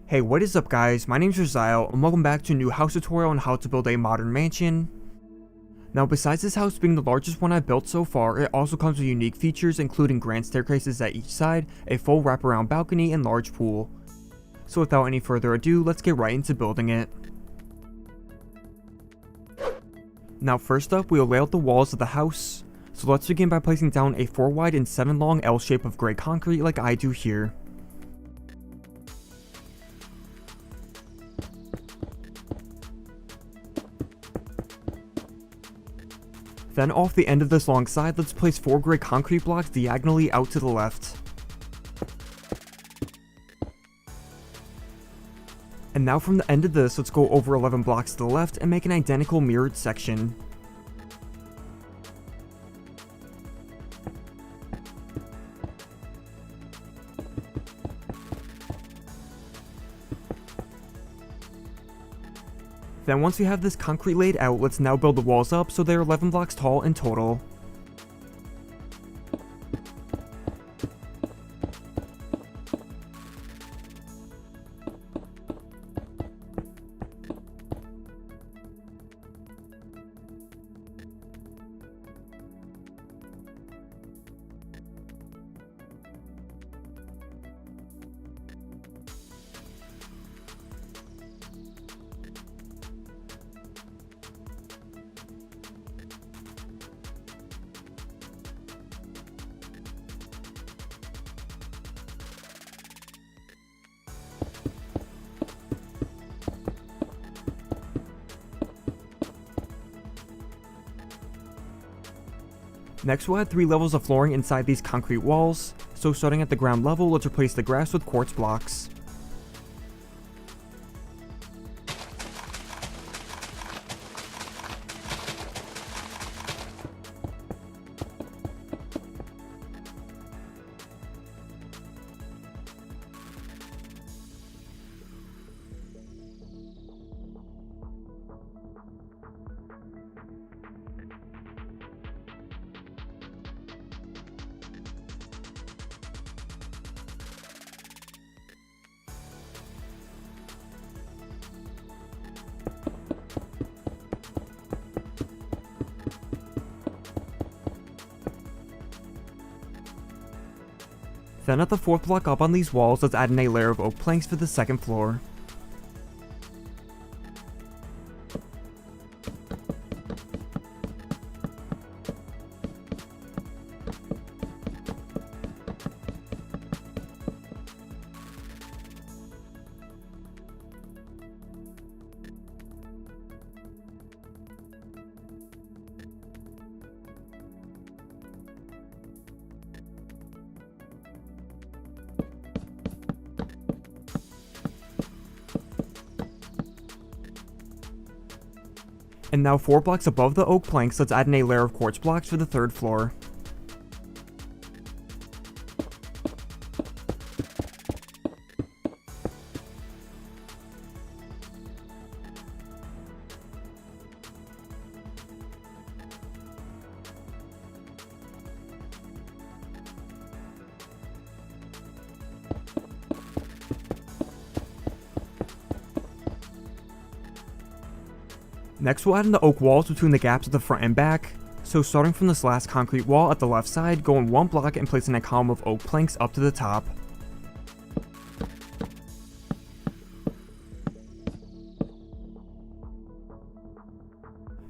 Hey, what is up guys, my name is Rosiel, and welcome back to a new house tutorial on how to build a modern mansion. Now besides this house being the largest one I've built so far, it also comes with unique features including grand staircases at each side, a full wraparound balcony, and large pool. So without any further ado, let's get right into building it. Now first up, we will lay out the walls of the house. So let's begin by placing down a 4 wide and 7 long L shape of grey concrete like I do here. Then off the end of this long side, let's place 4 grey concrete blocks diagonally out to the left. And now from the end of this, let's go over 11 blocks to the left and make an identical mirrored section. Then once we have this concrete laid out, let's now build the walls up so they're 11 blocks tall in total. Next we'll add 3 levels of flooring inside these concrete walls, so starting at the ground level, let's replace the grass with quartz blocks. Then at the 4th block up on these walls, let's add in a layer of oak planks for the 2nd floor. And now 4 blocks above the oak planks, let's add in a layer of quartz blocks for the 3rd floor. Next we'll add in the oak walls between the gaps at the front and back, so starting from this last concrete wall at the left side, go in 1 block and place in a column of oak planks up to the top.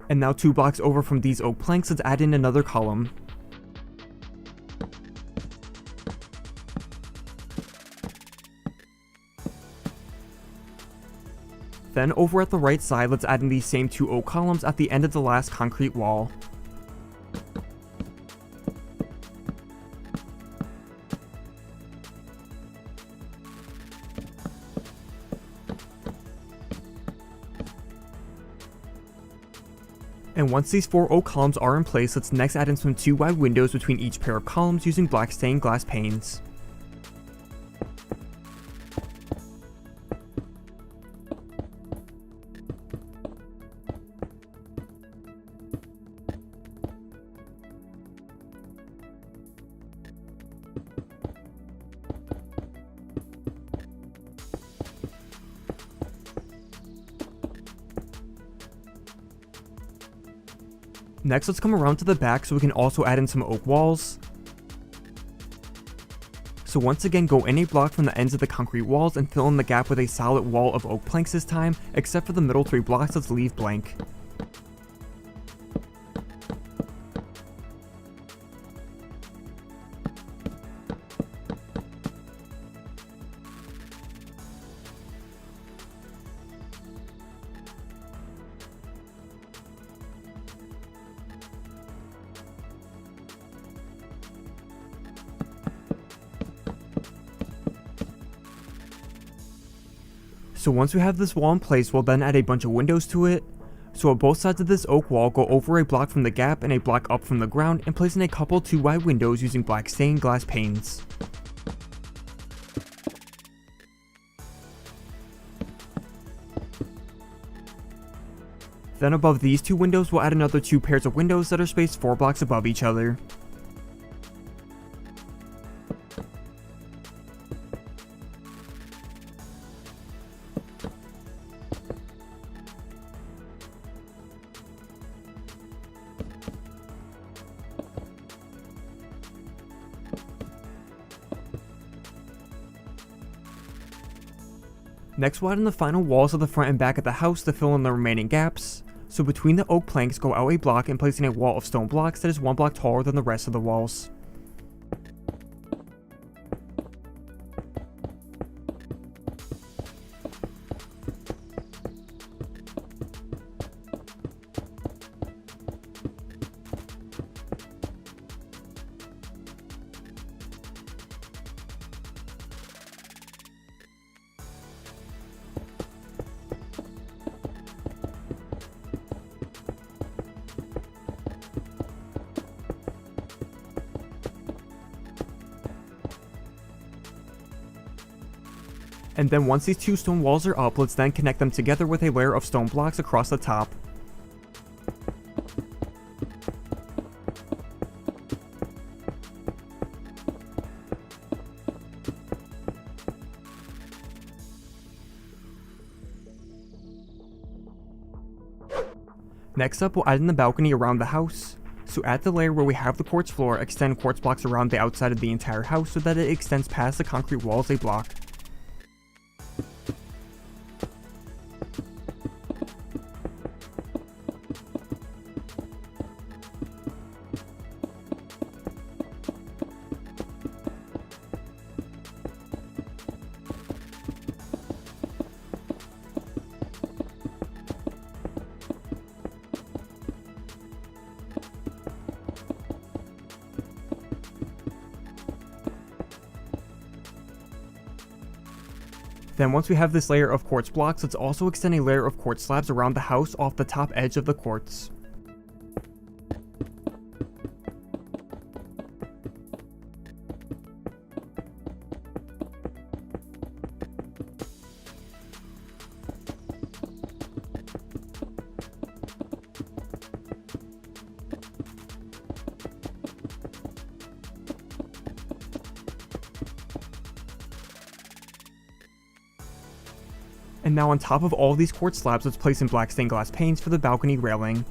And now 2 blocks over from these oak planks, let's add in another column. Then over at the right side, let's add in these same 2 oak columns at the end of the last concrete wall. And once these 4 oak columns are in place, let's next add in some 2 wide windows between each pair of columns using black stained glass panes. Next, let's come around to the back so we can also add in some oak walls. So once again, go in a block from the ends of the concrete walls and fill in the gap with a solid wall of oak planks this time, except for the middle 3 blocks, let's leave blank. So once we have this wall in place, we'll then add a bunch of windows to it. So at both sides of this oak wall, go over a block from the gap and a block up from the ground and place in a couple 2 wide windows using black stained glass panes. Then above these 2 windows, we'll add another 2 pairs of windows that are spaced 4 blocks above each other. Next, we'll add in the final walls of the front and back of the house to fill in the remaining gaps. So between the oak planks, go out a block and place in a wall of stone blocks that is 1 block taller than the rest of the walls. And then once these 2 stone walls are up, let's then connect them together with a layer of stone blocks across the top. Next up, we'll add in the balcony around the house. So at the layer where we have the quartz floor, extend quartz blocks around the outside of the entire house so that it extends past the concrete walls a block. Then once we have this layer of quartz blocks, let's also extend a layer of quartz slabs around the house off the top edge of the quartz. And now on top of all these quartz slabs, let's place in black stained glass panes for the balcony railing.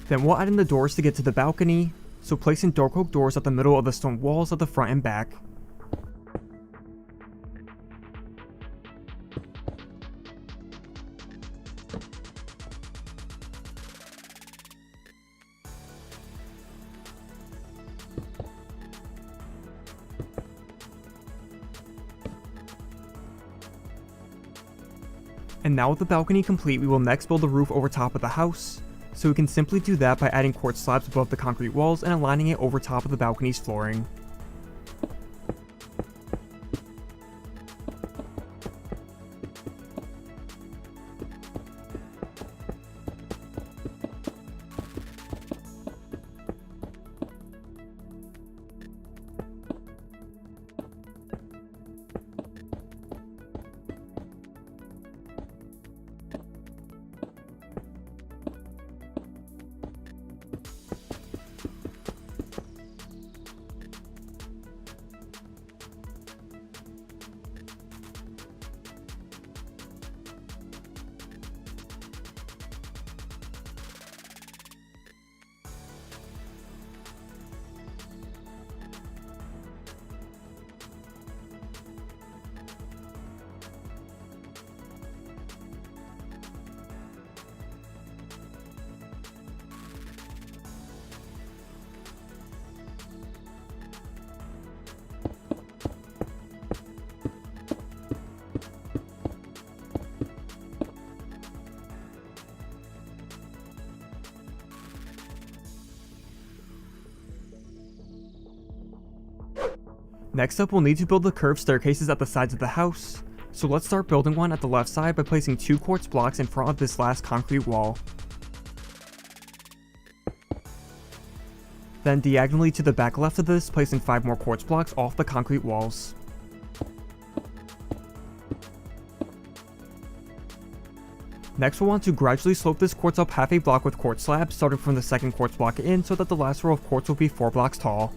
Then we'll add in the doors to get to the balcony, so place in dark oak doors at the middle of the stone walls at the front and back. And now with the balcony complete, we will next build the roof over top of the house. So we can simply do that by adding quartz slabs above the concrete walls and aligning it over top of the balcony's flooring. Next up, we'll need to build the curved staircases at the sides of the house. So let's start building one at the left side by placing 2 quartz blocks in front of this last concrete wall. Then diagonally to the back left of this, placing 5 more quartz blocks off the concrete walls. Next, we'll want to gradually slope this quartz up half a block with quartz slabs, starting from the second quartz block in so that the last row of quartz will be 4 blocks tall.